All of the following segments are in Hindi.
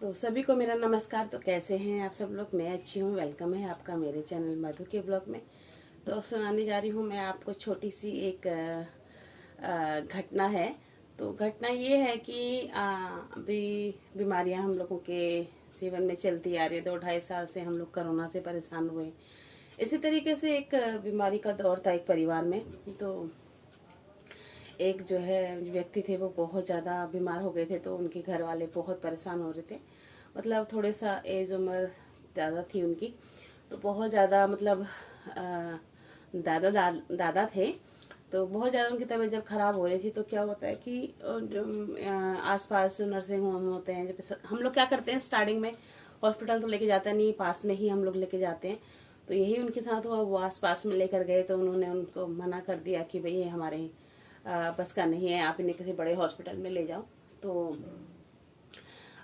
तो सभी को मेरा नमस्कार। तो कैसे हैं आप सब लोग? मैं अच्छी हूँ। वेलकम है आपका मेरे चैनल मधु के ब्लॉग में। तो सुनाने जा रही हूँ मैं आपको छोटी सी एक घटना है। तो घटना ये है कि अभी बीमारियाँ हम लोगों के जीवन में चलती आ रही है। 2-2.5 साल से हम लोग कोरोना से परेशान हुए। इसी तरीके से एक बीमारी का दौर था एक परिवार में। तो एक जो है व्यक्ति थे वो बहुत ज़्यादा बीमार हो गए थे। तो उनके घर वाले बहुत परेशान हो रहे थे। मतलब थोड़े सा एज उम्र ज़्यादा थी उनकी। तो बहुत ज़्यादा मतलब दादा थे। तो बहुत ज़्यादा उनकी तबीयत जब ख़राब हो रही थी तो क्या होता है कि आसपास नर्सिंग होम होते हैं। जब हम लोग क्या करते हैं स्टार्टिंग में हॉस्पिटल तो लेके जाते नहीं, पास में ही हम लोग लेके जाते हैं। तो यही उनके साथ हुआ। वो आस पास में लेकर गए तो उन्होंने उनको मना कर दिया कि भाई ये हमारे बस का नहीं है, आप इन्हें किसी बड़े हॉस्पिटल में ले जाओ। तो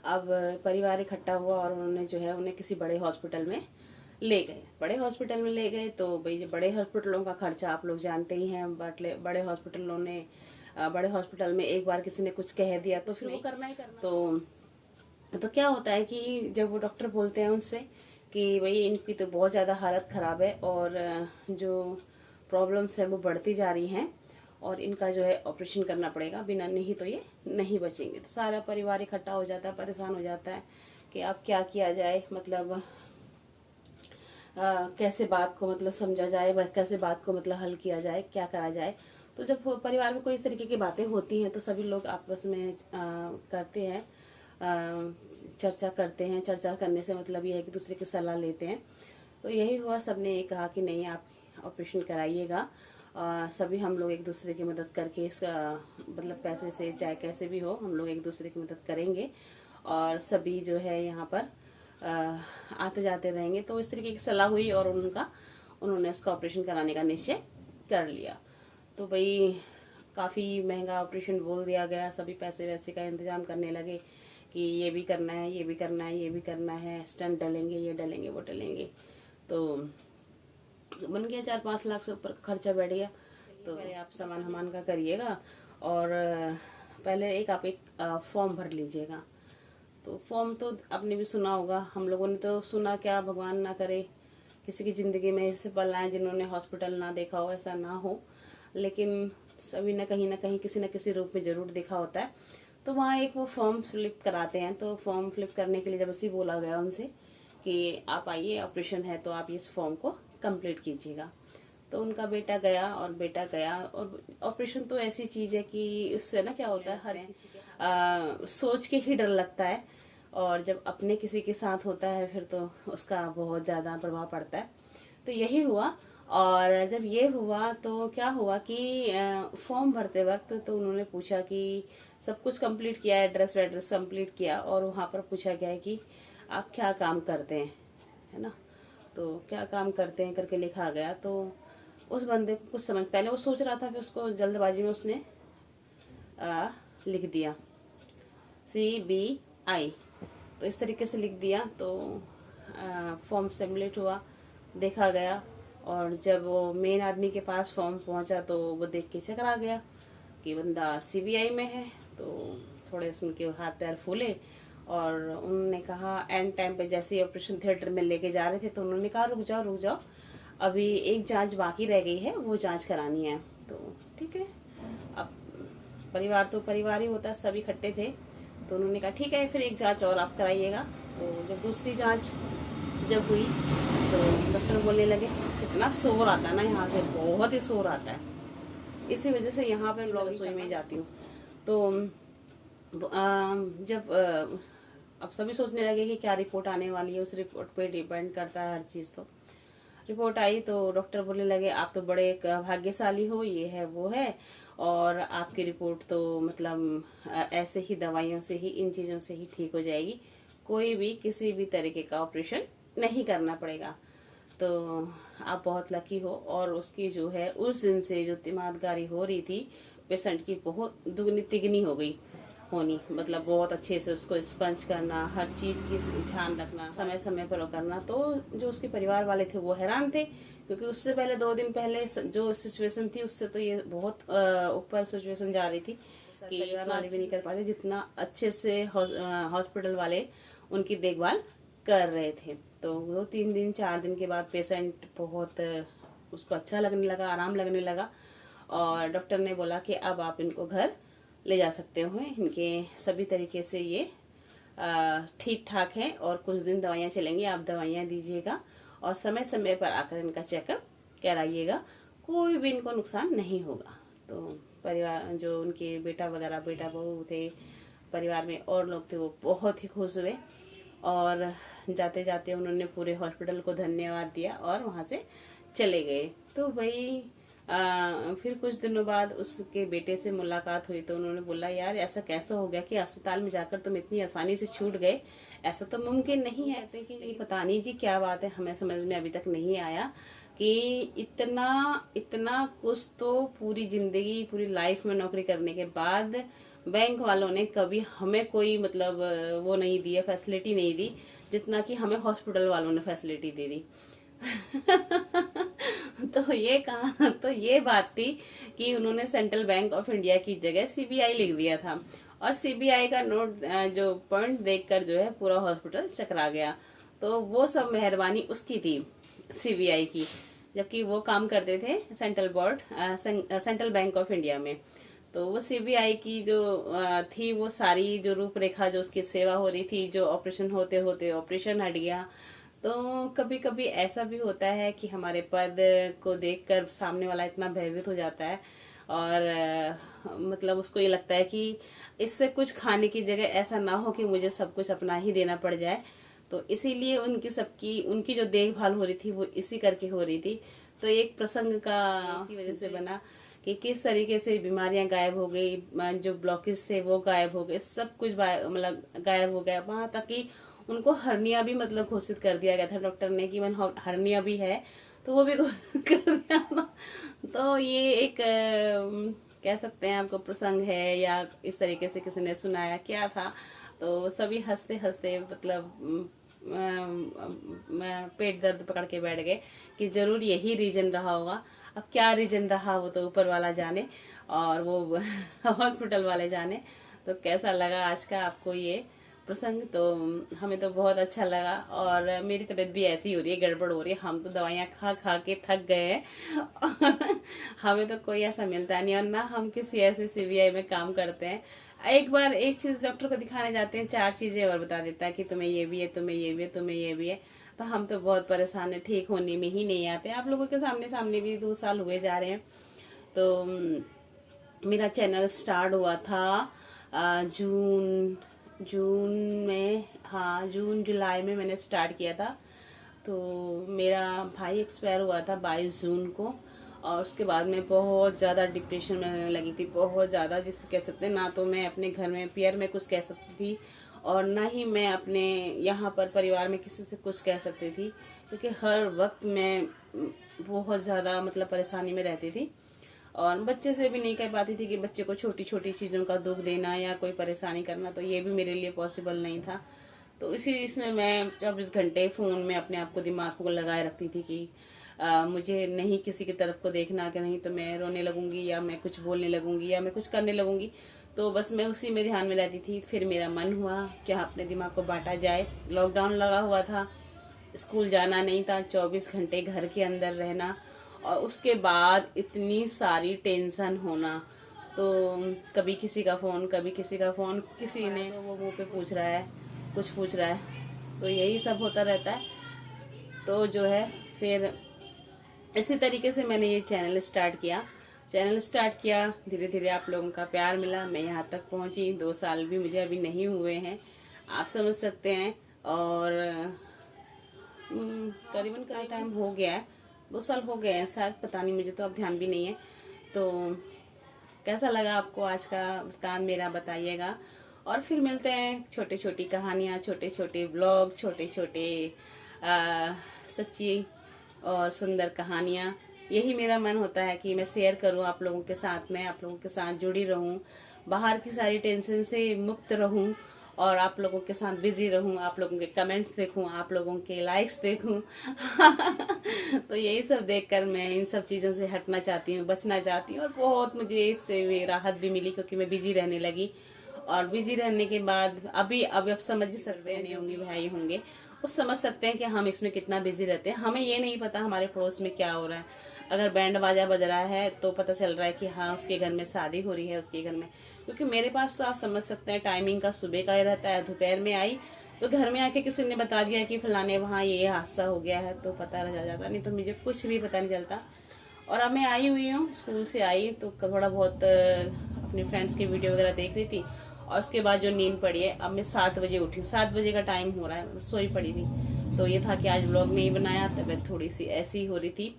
अब परिवार इकट्ठा हुआ और उन्होंने जो है उन्हें किसी बड़े हॉस्पिटल में ले गए। बड़े हॉस्पिटल में ले गए तो भाई जो बड़े हॉस्पिटलों का खर्चा आप लोग जानते ही हैं। बट बड़े हॉस्पिटल में एक बार किसी ने कुछ कह दिया तो फिर वो करना ही करना। तो क्या होता है कि जब वो डॉक्टर बोलते हैं उनसे कि भाई इनकी तो बहुत ज़्यादा हालत ख़राब है और जो प्रॉब्लम्स है वो बढ़ती जा रही हैं और इनका जो है ऑपरेशन करना पड़ेगा, बिना नहीं तो ये नहीं बचेंगे। तो सारा परिवार इकट्ठा हो जाता है, परेशान हो जाता है कि अब क्या किया जाए। मतलब कैसे बात को मतलब समझा जाए, कैसे बात को मतलब हल किया जाए, क्या करा जाए। तो जब परिवार में कोई इस तरीके की बातें होती हैं तो सभी लोग आपस में करते हैं, चर्चा करते हैं। चर्चा करने से मतलब ये है कि दूसरे की सलाह लेते हैं। तो यही हुआ, सबने ये कहा कि नहीं आप ऑपरेशन कराइएगा। सभी हम लोग एक दूसरे की मदद करके इसका मतलब पैसे से चाहे कैसे भी हो हम लोग एक दूसरे की मदद करेंगे और सभी जो है यहाँ पर आते जाते रहेंगे। तो इस तरीके की सलाह हुई और उन्होंने उसका ऑपरेशन कराने का निश्चय कर लिया। तो भाई काफ़ी महंगा ऑपरेशन बोल दिया गया। सभी पैसे वैसे का इंतजाम करने लगे कि ये भी करना है, ये भी करना है, ये भी करना है, स्टंट डलेंगे, ये डलेंगे, वो डलेंगे। तो बन गया 4-5 लाख से ऊपर खर्चा बैठ गया। तो पहले आप सामान हमान का करिएगा और पहले आप एक फॉर्म भर लीजिएगा। तो फॉर्म तो आपने भी सुना होगा, हम लोगों ने तो सुना, क्या भगवान ना करे किसी की ज़िंदगी में ऐसे पल आए जिन्होंने हॉस्पिटल ना देखा हो, ऐसा ना हो। लेकिन सभी ने कहीं ना कहीं किसी न किसी रूप में ज़रूर देखा होता है। तो वहाँ एक वो फॉर्म फिलिप कराते हैं। तो फॉर्म फिलिप करने के लिए जब ऐसे बोला गया उनसे कि आप आइए, ऑपरेशन है तो आप इस फॉर्म को कंप्लीट कीजिएगा। तो उनका बेटा गया और ऑपरेशन तो ऐसी चीज़ है कि उससे ना क्या होता है, हर सोच के ही डर लगता है। और जब अपने किसी के साथ होता है फिर तो उसका बहुत ज़्यादा प्रभाव पड़ता है। तो यही हुआ। और जब ये हुआ तो क्या हुआ कि फॉर्म भरते वक्त तो उन्होंने पूछा कि सब कुछ कंप्लीट किया, एड्रेस वेड्रेस कंप्लीट किया और वहाँ पर पूछा गया है कि आप क्या काम करते हैं, है ना। तो क्या काम करते हैं करके लिखा गया। तो उस बंदे को कुछ समझ, पहले वो सोच रहा था, फिर उसको जल्दबाजी में उसने लिख दिया CBI। तो इस तरीके से लिख दिया। तो फॉर्म सबमिट हुआ, देखा गया और जब वो मेन आदमी के पास फॉर्म पहुंचा तो वो देख के चकरा गया कि बंदा CBI में है। तो थोड़े उनके हाथ पैर फूले और उन्होंने कहा, एंड टाइम पे जैसे ही ऑपरेशन थिएटर में लेके जा रहे थे तो उन्होंने कहा रुक जाओ, अभी एक जांच बाकी रह गई है, वो जांच करानी है। तो ठीक है, अब परिवार तो परिवार ही होता है, सभी इकट्ठे थे। तो उन्होंने कहा ठीक है फिर एक जांच और आप कराइएगा। तो जब दूसरी जांच जब हुई तो डॉक्टर बोलने लगे, कितना शोर आता है ना यहाँ से, बहुत ही शोर आता है। इसी वजह से यहाँ पे ब्लॉग रसोई में जाती हूँ। तो जब अब सभी सोचने लगे कि क्या रिपोर्ट आने वाली है, उस रिपोर्ट पे डिपेंड करता है हर चीज़। तो रिपोर्ट आई तो डॉक्टर बोलने लगे आप तो बड़े भाग्यशाली हो, ये है वो है, और आपकी रिपोर्ट तो मतलब ऐसे ही दवाइयों से ही, इन चीज़ों से ही ठीक हो जाएगी, कोई भी किसी भी तरीके का ऑपरेशन नहीं करना पड़ेगा। तो आप बहुत लकी हो। और उसकी जो है उस दिन से जो तिमादगारी हो रही थी पेशेंट की, बहुत दुगनी तिगनी हो गई होनी। मतलब बहुत अच्छे से उसको स्पंज करना, हर चीज़ की ध्यान रखना, समय समय पर करना। तो जो उसके परिवार वाले थे वो हैरान थे, क्योंकि उससे पहले 2 दिन पहले जो सिचुएशन थी उससे तो ये बहुत ऊपर सिचुएशन जा रही थी कि परिवार वाले भी नहीं कर पाते जितना अच्छे से हॉस्पिटल वाले उनकी देखभाल कर रहे थे। तो वो 3 दिन 4 दिन के बाद पेशेंट बहुत उसको अच्छा लगने लगा, आराम लगने लगा, और डॉक्टर ने बोला कि अब आप इनको घर ले जा सकते हो, इनके सभी तरीके से ये ठीक ठाक है, और कुछ दिन दवाइयाँ चलेंगी, आप दवाइयाँ दीजिएगा और समय समय पर आकर इनका चेकअप कराइएगा, कोई भी इनको नुकसान नहीं होगा। तो परिवार जो उनके बेटा वगैरह, बेटा बहू थे, परिवार में और लोग थे, वो बहुत ही खुश हुए, और जाते जाते उन्होंने पूरे हॉस्पिटल को धन्यवाद दिया और वहाँ से चले गए। तो भाई फिर कुछ दिनों बाद उसके बेटे से मुलाकात हुई, तो उन्होंने बोला, यार ऐसा कैसे हो गया कि अस्पताल में जाकर तुम इतनी आसानी से छूट गए, ऐसा तो मुमकिन नहीं है। कि ये पता नहीं जी क्या बात है, हमें समझ में अभी तक नहीं आया कि इतना इतना कुछ तो पूरी जिंदगी, पूरी लाइफ में नौकरी करने के बाद बैंक वालों ने कभी हमें कोई मतलब वो नहीं दी है, फैसिलिटी नहीं दी, जितना कि हमें हॉस्पिटल वालों ने फैसिलिटी दे दी। तो ये बात थी कि उन्होंने सेंट्रल बैंक ऑफ इंडिया की जगह सीबीआई लिख दिया था, और सीबीआई का नोट जो पॉइंट देखकर जो है पूरा हॉस्पिटल चकरा गया। तो वो सब मेहरबानी उसकी थी, सीबीआई की, जबकि वो काम करते थे सेंट्रल बैंक ऑफ इंडिया में। तो वो सीबीआई की जो थी, वो सारी जो रूपरेखा, जो उसकी सेवा हो रही थी, जो ऑपरेशन होते होते ऑपरेशन हट गया। तो कभी कभी ऐसा भी होता है कि हमारे पद को देखकर सामने वाला इतना भयभीत हो जाता है, और मतलब उसको ये लगता है कि इससे कुछ खाने की जगह ऐसा ना हो कि मुझे सब कुछ अपना ही देना पड़ जाए। तो इसीलिए उनकी जो देखभाल हो रही थी वो इसी करके हो रही थी। तो एक प्रसंग का इसी वजह से बना कि किस तरीके से बीमारियां गायब हो गई, जो ब्लॉकेज थे वो गायब हो गए, सब कुछ मतलब गायब हो गया। वहां तक कि उनको हर्निया भी मतलब घोषित कर दिया गया था डॉक्टर ने कि मन हर्निया भी है, तो वो भी घोषित कर दिया था। तो ये एक कह सकते हैं आपको प्रसंग है, या इस तरीके से किसी ने सुनाया क्या था। तो सभी हंसते हंसते मतलब पेट दर्द पकड़ के बैठ गए कि जरूर यही रीजन रहा होगा। अब क्या रीजन रहा वो तो ऊपर वाला जाने, और वो हॉस्पिटल वाले जाने। तो कैसा लगा आज का आपको ये प्रसंग? तो हमें तो बहुत अच्छा लगा, और मेरी तबीयत भी ऐसी हो रही है, गड़बड़ हो रही है। हम तो दवाइयाँ खा खा के थक गए हैं। हमें तो कोई ऐसा मिलता नहीं, और ना हम किसी ऐसे सीबीआई में काम करते हैं। एक बार एक चीज डॉक्टर को दिखाने जाते हैं, 4 चीजें और बता देता है कि तुम्हें ये भी है, तुम्हें ये भी है, तुम्हें ये भी है। तो हम तो बहुत परेशान है, ठीक होने में ही नहीं आते। आप लोगों के सामने भी 2 साल हुए जा रहे हैं। तो मेरा चैनल स्टार्ट हुआ था जून में, हाँ जून जुलाई में मैंने स्टार्ट किया था। तो मेरा भाई एक्सपायर हुआ था 22 जून को, और उसके बाद में बहुत ज़्यादा डिप्रेशन में रहने लगी थी, बहुत ज़्यादा, जिसे कह सकते हैं। ना तो मैं अपने घर में पियर में कुछ कह सकती थी, और ना ही मैं अपने यहाँ पर परिवार में किसी से कुछ कह सकती थी, क्योंकि हर वक्त मैं बहुत ज़्यादा मतलब परेशानी में रहती थी, और बच्चे से भी नहीं कह पाती थी कि बच्चे को छोटी छोटी चीज़ों का दुख देना या कोई परेशानी करना, तो ये भी मेरे लिए पॉसिबल नहीं था। तो इसमें मैं 24 घंटे फ़ोन में अपने आप को, दिमाग को लगाए रखती थी कि मुझे नहीं किसी की तरफ को देखना, कि नहीं तो मैं रोने लगूंगी, या मैं कुछ बोलने लगूंगी, या मैं कुछ करने लगूंगी। तो बस मैं उसी में ध्यान में रहती थी। फिर मेरा मन हुआ क्या अपने दिमाग को बांटा जाए। लॉकडाउन लगा हुआ था, स्कूल जाना नहीं था, 24 घंटे घर के अंदर रहना, और उसके बाद इतनी सारी टेंशन होना। तो कभी किसी का फ़ोन, कभी किसी का फ़ोन, किसी ने तो वो मुँह पे पूछ रहा है, कुछ पूछ रहा है, तो यही सब होता रहता है। तो जो है फिर इसी तरीके से मैंने ये चैनल स्टार्ट किया। धीरे धीरे आप लोगों का प्यार मिला, मैं यहाँ तक पहुँची। 2 साल भी मुझे अभी नहीं हुए हैं, आप समझ सकते हैं। और करीबन का टाइम हो गया है, 2 साल हो गए हैं शायद, पता नहीं, मुझे तो अब ध्यान भी नहीं है। तो कैसा लगा आपको आज का वृत्तांत मेरा, बताइएगा। और फिर मिलते हैं छोटी छोटी कहानियाँ, छोटे छोटे ब्लॉग, छोटे छोटे सच्ची और सुंदर कहानियाँ। यही मेरा मन होता है कि मैं शेयर करूँ आप लोगों के साथ में, आप लोगों के साथ जुड़ी रहूँ, बाहर की सारी टेंशन से मुक्त रहूँ, और आप लोगों के साथ बिजी रहूँ, आप लोगों के कमेंट्स देखूँ, आप लोगों के लाइक्स देखूँ। तो यही सब देखकर मैं इन सब चीज़ों से हटना चाहती हूँ, बचना चाहती हूँ, और बहुत मुझे इससे भी राहत भी मिली, क्योंकि मैं बिजी रहने लगी। और बिजी रहने के बाद अभी आप समझ ही सकते हैं, नहीं होंगी भाई होंगे, वो समझ सकते हैं कि हम इसमें कितना बिजी रहते हैं। हमें ये नहीं पता हमारे पड़ोस में क्या हो रहा है। अगर बैंड बाजा बज रहा है तो पता चल रहा है कि हाँ उसके घर में शादी हो रही है, उसके घर में। क्योंकि मेरे पास तो आप समझ सकते हैं टाइमिंग का सुबह का ही रहता है। दोपहर में आई तो घर में आके किसी ने बता दिया कि फलाने वहाँ ये हादसा हो गया है, तो पता चल जाता, नहीं तो मुझे कुछ भी पता नहीं चलता। और अब मैं आई हुई हूँ, स्कूल से आई तो थोड़ा बहुत अपने फ्रेंड्स की वीडियो वगैरह देख रही थी, और उसके बाद जो नींद पड़ी है, अब मैं 7 बजे उठी हूँ। 7 बजे का टाइम हो रहा है, सोई पड़ी थी। तो ये था कि आज व्लॉग नहीं बनाया, तबीयत थोड़ी सी ऐसी हो रही थी।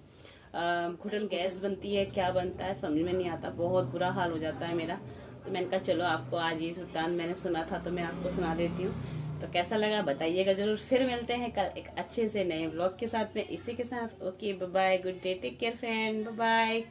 घुटन गैस बनती है, क्या बनता है समझ में नहीं आता, बहुत बुरा हाल हो जाता है मेरा। तो मैंने कहा चलो आपको आज ये सुल्तान मैंने सुना था तो मैं आपको सुना देती हूँ। तो कैसा लगा बताइएगा जरूर। फिर मिलते हैं कल एक अच्छे से नए व्लॉग के साथ में, इसी के साथ। Okay bye bye, good day, take care friend, bye bye.